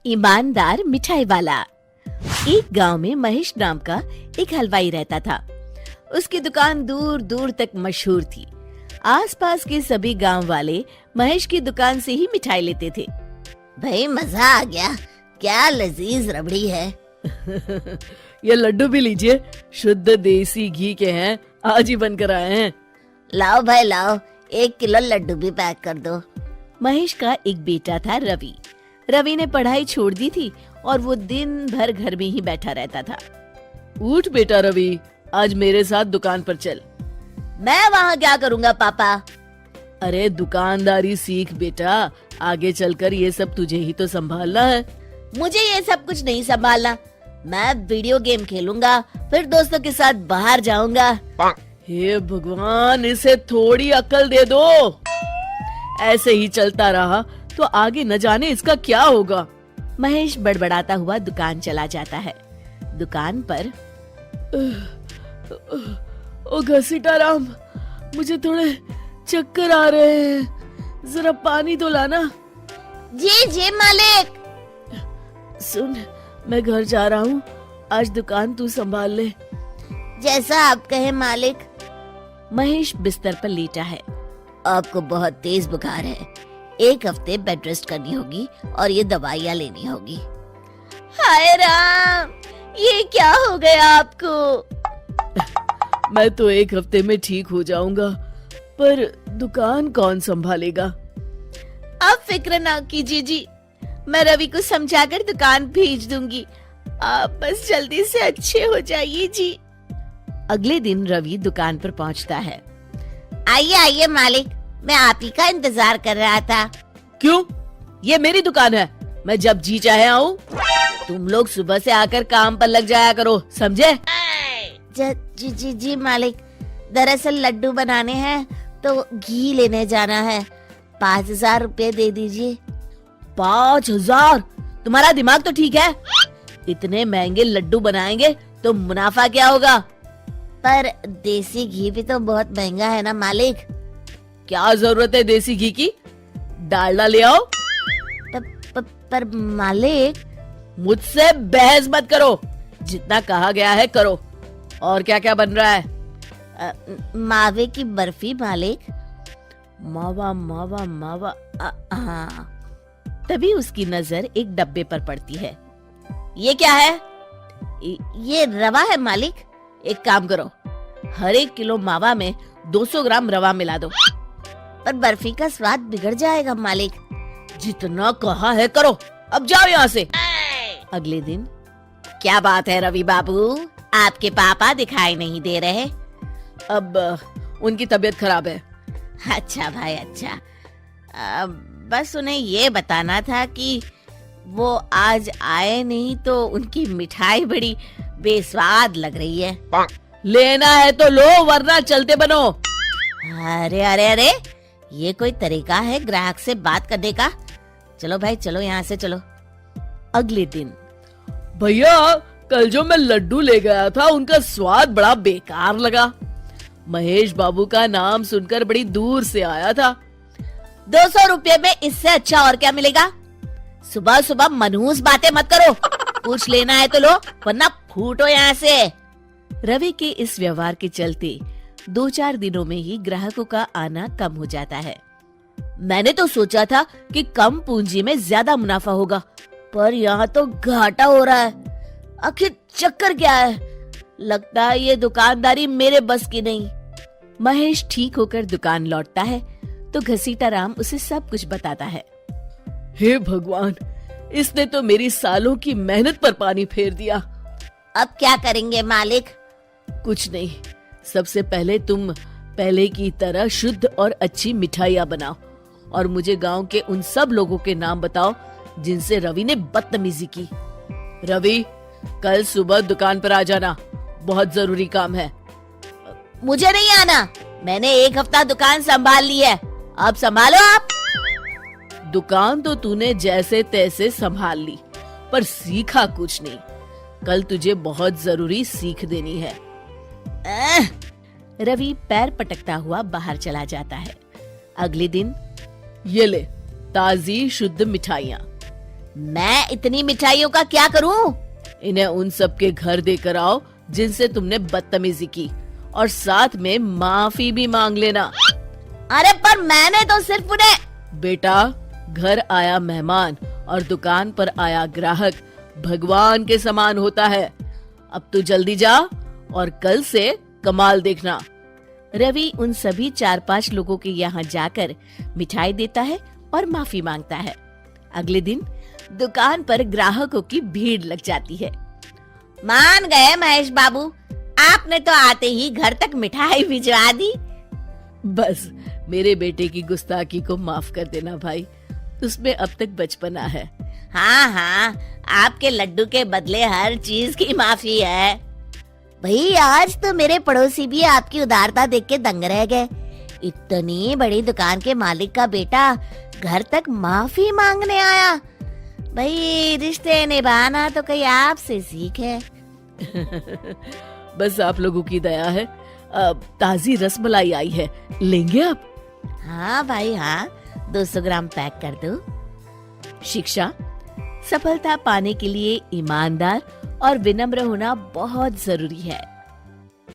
ईमानदार मिठाई वाला। एक गांव में महेश नाम का एक हलवाई रहता था। उसकी दुकान दूर दूर तक मशहूर थी। आसपास के सभी गांव वाले महेश की दुकान से ही मिठाई लेते थे। भाई मजा आ गया, क्या लजीज रबड़ी है। ये लड्डू भी लीजिए, शुद्ध देसी घी के हैं, आज ही बनकर आए हैं। लाओ भाई लाओ, 1 किलो लड्डू भी पैक कर दो। महेश का एक बेटा था रवि। रवि ने पढ़ाई छोड़ दी थी और वो दिन भर घर में ही बैठा रहता था। उठ बेटा रवि, आज मेरे साथ दुकान पर चल। मैं वहाँ क्या करूँगा पापा? अरे दुकानदारी सीख बेटा, आगे चलकर ये सब तुझे ही तो संभालना है। मुझे ये सब कुछ नहीं संभालना, मैं वीडियो गेम खेलूंगा, फिर दोस्तों के साथ बाहर जाऊंगा। हे भगवान, इसे थोड़ी अक्ल दे दो। ऐसे ही चलता रहा तो आगे न जाने इसका क्या होगा। महेश बड़बड़ाता हुआ दुकान चला जाता है। दुकान पर ओ घसीटाराम, मुझे थोड़े चक्कर आ रहे हैं, जरा पानी तो लाना। जी जी मालिक। सुन, मैं घर जा रहा हूँ, आज दुकान तू संभाल ले। जैसा आप कहे मालिक। महेश बिस्तर पर लेटा है। आपको बहुत तेज बुखार है, 1 हफ्ते बेड रेस्ट करनी होगी और ये दवाइयाँ लेनी होगी। हाय राम, ये क्या हो गया आपको? मैं तो 1 हफ्ते में ठीक हो जाऊंगा, पर दुकान कौन संभालेगा? आप फिक्र ना कीजिए जी, मैं रवि को समझाकर दुकान भेज दूंगी। आप बस जल्दी से अच्छे हो जाइए जी। अगले दिन रवि दुकान पर पहुंचता है। आइए आइए मालिक, मैं आप ही का इंतजार कर रहा था। क्यों? ये मेरी दुकान है, मैं जब जी चाहे आऊँ। तुम लोग सुबह से आकर काम पर लग जाया करो, समझे? जी जी जी मालिक, दरअसल लड्डू बनाने हैं तो घी लेने जाना है, 5000 रुपए दे दीजिए। 5000? तुम्हारा दिमाग तो ठीक है? इतने महंगे लड्डू बनाएंगे तो मुनाफा क्या होगा? पर देसी घी भी तो बहुत महंगा है ना मालिक। क्या जरूरत है देसी घी की? डालडा ले आओ। पर मालिक। मुझसे बहस मत करो, जितना कहा गया है करो। और क्या क्या बन रहा है? मावे की बर्फी मालिक। मावा मावा मावा, हाँ। तभी उसकी नजर एक डब्बे पर पड़ती है। ये क्या है? ये रवा है मालिक। एक काम करो, हर 1 किलो मावा में 200 ग्राम रवा मिला दो। पर बर्फी का स्वाद बिगड़ जाएगा मालिक। जितना कहा है करो, अब जाओ यहाँ से। अगले दिन। क्या बात है रवि बाबू, आपके पापा दिखाई नहीं दे रहे? अब उनकी तबीयत खराब है। अच्छा भाई अच्छा, बस उन्हें ये बताना था कि वो आज आए नहीं तो उनकी मिठाई बड़ी बेस्वाद लग रही है। लेना है तो लो, वरना चलते बनो। अरे अरे अरे, ये कोई तरीका है ग्राहक से बात करने का? चलो भाई चलो, यहाँ से चलो। अगले दिन। भैया, कल जो मैं लड्डू ले गया था उनका स्वाद बड़ा बेकार लगा। महेश बाबू का नाम सुनकर बड़ी दूर से आया था। 200 रुपये में इससे अच्छा और क्या मिलेगा? सुबह सुबह मनहूस बातें मत करो। पूछ लेना है तो लो, वरना फूटो यहाँ से। रवि के इस व्यवहार के चलते 2-4 दिनों में ही ग्राहकों का आना कम हो जाता है। मैंने तो सोचा था कि कम पूंजी में ज्यादा मुनाफा होगा, पर यहाँ तो घाटा हो रहा है। आखिर चक्कर क्या है? लगता है ये दुकानदारी मेरे बस की नहीं। महेश ठीक होकर दुकान लौटता है तो घसीटाराम उसे सब कुछ बताता है। हे भगवान, इसने तो मेरी सालों की मेहनत पर पानी फेर दिया। अब क्या करेंगे मालिक? कुछ नहीं, सबसे पहले तुम पहले की तरह शुद्ध और अच्छी मिठाइयाँ बनाओ और मुझे गांव के उन सब लोगों के नाम बताओ जिनसे रवि ने बदतमीजी की। रवि, कल सुबह दुकान पर आ जाना, बहुत जरूरी काम है। मुझे नहीं आना, मैंने 1 हफ्ता दुकान संभाल ली है, अब संभालो आप। दुकान तो तूने जैसे तैसे संभाल ली, पर सीखा कुछ नहीं। कल तुझे बहुत जरूरी सीख देनी है। रवि पैर पटकता हुआ बाहर चला जाता है। अगले दिन। ये ले ताजी शुद्ध मिठाइयाँ। मैं इतनी मिठाइयों का क्या करूं? इन्हें उन सब के घर देकर आओ जिनसे तुमने बदतमीजी की, और साथ में माफी भी मांग लेना। अरे पर मैंने तो सिर्फ उन्हें। बेटा, घर आया मेहमान और दुकान पर आया ग्राहक भगवान के समान होता है। अब तू जल्दी जा और कल से कमाल देखना। रवि उन सभी 4-5 लोगों के यहाँ जाकर मिठाई देता है और माफी मांगता है। अगले दिन दुकान पर ग्राहकों की भीड़ लग जाती है। मान गए महेश बाबू, आपने तो आते ही घर तक मिठाई भिजवा दी। बस मेरे बेटे की गुस्ताखी को माफ कर देना भाई, उसमें अब तक बचपना है। हाँ हाँ, आपके लड्डू के बदले हर चीज की माफी है। भाई आज तो मेरे पड़ोसी भी आपकी उदारता देख के दंग रह गए। इतनी बड़ी दुकान के मालिक का बेटा घर तक माफी मांगने आया। भाई रिश्ते निभाना तो कहीं आपसे सीख है। बस आप लोगों की दया है। अब ताजी रसमलाई आई है, लेंगे आप? हाँ भाई हाँ, 200 ग्राम पैक कर दो। शिक्षा, सफलता पाने के लिए ईमानदार और विनम्र होना बहुत जरूरी है।